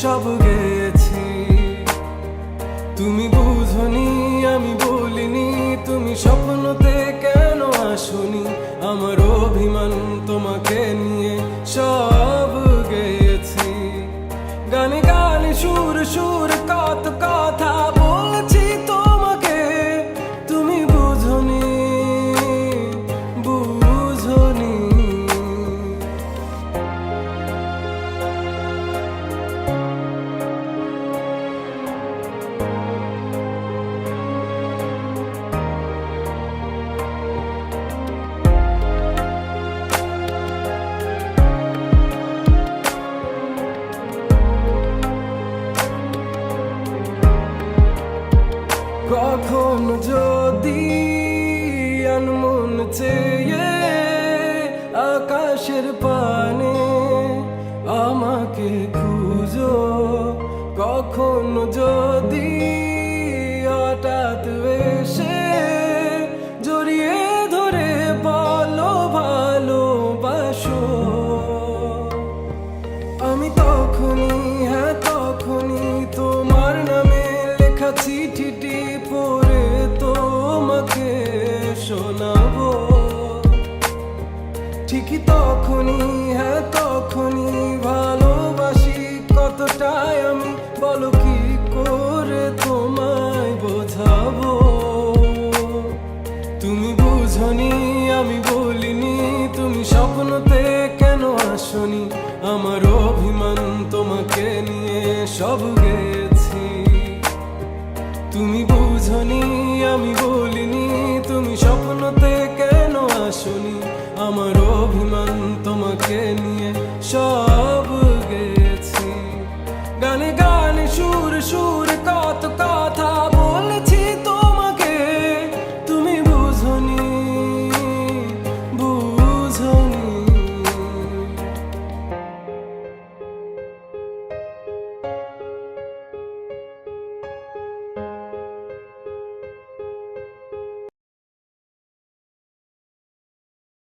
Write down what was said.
সব গেয়েছি। তুমি বুঝনি আমি বলিনি, তুমি স্বপ্নতে কেন আসনি, আমার অভিমান তোমাকে নিয়ে সব গেয়েছি। গানে গানে সুর সুর কত কথা বলছি তোমাকে, তুমি বুঝনি বুঝনি। কখন যদি আনমন চেয়ে আকাশের পানে আমাকে খুঁজো, কখন যদি হঠাৎ এসে জড়িয়ে ধরে বলো ভালোবাসো, আমি তখনই হ্যাঁ তখনই তোমার নামে লেখা চিঠিটি পড়ে তোমাকে শোনাবো। ঠিকই তখনই হ্যাঁ তখনই ভালোবাসি কতটাই আমি, বলো কি করে তোমায় বোঝাবো। তুমি বুঝনি আমি বলিনি, তুমি স্বপ্নতে কেন আসনি, আমার অভিমান তোমাকে নিয়ে সব গেছি। তুমি বুঝনি আমি বলিনি, তুমি স্বপ্নতে কেন আসনি, আমার অভিমান তোমাকে নিয়ে সব